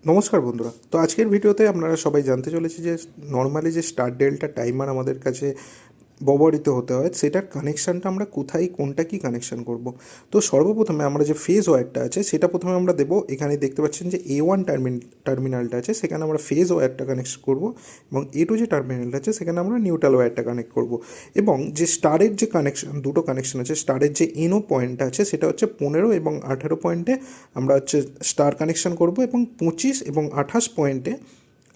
নমস্কার বন্ধুরা। তো আজকের ভিডিওতে আপনারা সবাই জানতে চলেছি যে নর্মালি যে স্টার ডেল্টা টাইমার আমাদের কাছে ব্যবহৃত হতে হয় সেটার কানেকশানটা আমরা কোথায় কোনটা কি কানেকশান করব। তো সর্বপ্রথমে আমরা যে ফেজ ওয়্যারটা আছে সেটা প্রথমে আমরা দেবো। এখানে দেখতে পাচ্ছেন যে A1 টার্মিনালটা আছে, সেখানে আমরা ফেজ ওয়্যারটা কানেক্ট করব এবং A2 যে টার্মিনালটা আছে সেখানে আমরা নিউট্রাল ওয়্যারটা কানেক্ট করব। এবং যে স্টারের যে কানেকশান, দুটো কানেকশান আছে, স্টারের যে এনও পয়েন্টটা আছে সেটা হচ্ছে 15 এবং 18 পয়েন্টে আমরা হচ্ছে স্টার কানেকশান করব এবং 25 এবং 28 পয়েন্টে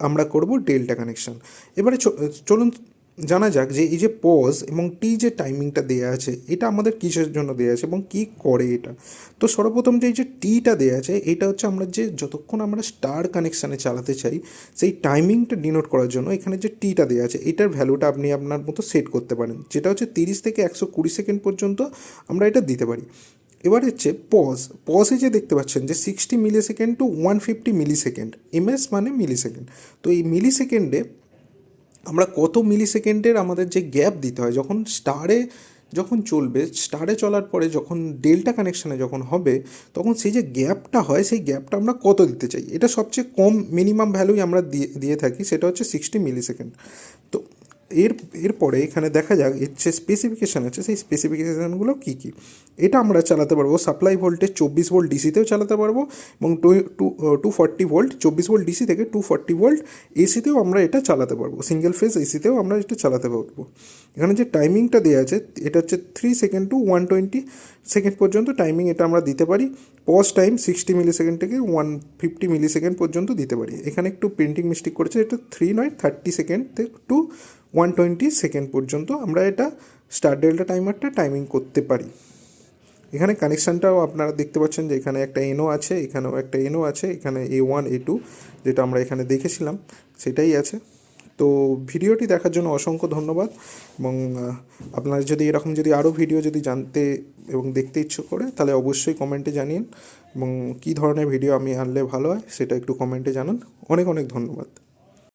আমরা করব ডেল্টা কানেকশান। এবারে চলুন জানা যাক যে এই যে পজ এবং টি যে টাইমিংটা দেওয়া আছে এটা আমাদের কিসের জন্য দেওয়া আছে এবং কি করে এটা। তো সর্বপ্রথম যে এই যে টিটা দেওয়া আছে এটা হচ্ছে আমরা যে যতক্ষণ আমরা স্টার কানেকশানে চালাতে চাই সেই টাইমিংটা ডিনোট করার জন্য এখানে যে টিটা দেওয়া আছে এটার ভ্যালুটা আপনি আপনার মতো সেট করতে পারেন, যেটা হচ্ছে 30 থেকে 120 সেকেন্ড পর্যন্ত আমরা এটা দিতে পারি। এবার হচ্ছে পজে যে দেখতে পাচ্ছেন যে 60 মিলি সেকেন্ড টু 150 মিলি সেকেন্ড, এমএস মানে মিলি সেকেন্ড। তো এই মিলি সেকেন্ডে আমরা কত মিলি সেকেন্ডের আমাদের যে গ্যাপ দিতে হয় যখন যখন চলবে, স্টারে চলার পরে যখন ডেল্টা কানেকশানে যখন হবে তখন সেই যে গ্যাপটা হয় সেই গ্যাপটা আমরা কত দিতে চাই, এটা সবচেয়ে কম মিনিমাম ভ্যালুই আমরা দিয়ে থাকি, সেটা হচ্ছে 60 মিলি সেকেন্ড। তো এরপরে এখানে দেখা যাক এর যে স্পেসিফিকেশান আছে সেই স্পেসিফিকেশানগুলো কী কী। এটা আমরা চালাতে পারবো সাপ্লাই ভোল্টেজ 24 ভোল্ট ডিসিতেও চালাতে পারবো এবং 240 ভোল্ট, 24 ভোল্ট ডিসি থেকে 240 ভোল্ট এসিতেও আমরা এটা চালাতে পারবো, সিঙ্গেল ফেজ এসিতেও আমরা এটা চালাতে পারবো। এখানে যে টাইমিংটা দেওয়া আছে এটা হচ্ছে 3 সেকেন্ড টু 120 সেকেন্ড পর্যন্ত টাইমিং এটা আমরা দিতে পারি। পজ টাইম 60 মিলি সেকেন্ড থেকে 150 মিলি সেকেন্ড পর্যন্ত দিতে পারি। এখানে একটু প্রিন্টিং মিস্টেক করেছে, এটা 3 নয় 30 সেকেন্ড টু 120 সেকেন্ড পর্যন্ত আমরা এটা স্টার ডেল্টা টাইমারটা টাইমিং করতে পারি। এখানে কানেকশানটাও আপনারা দেখতে পাচ্ছেন যে এখানে একটা এনও আছে, এখানেও একটা এনও আছে, এখানে A1 A2 যেটা আমরা এখানে দেখেছিলাম সেটাই আছে। তো ভিডিওটি দেখার জন্য অসংখ্য ধন্যবাদ এবং আপনারা যদি এরকম যদি আরও ভিডিও যদি জানতে এবং দেখতে ইচ্ছুক করে তাহলে অবশ্যই কমেন্টে জানিন এবং কী ধরনের ভিডিও আমি আনলে ভালো হয় সেটা একটু কমেন্টে জানান। অনেক অনেক ধন্যবাদ।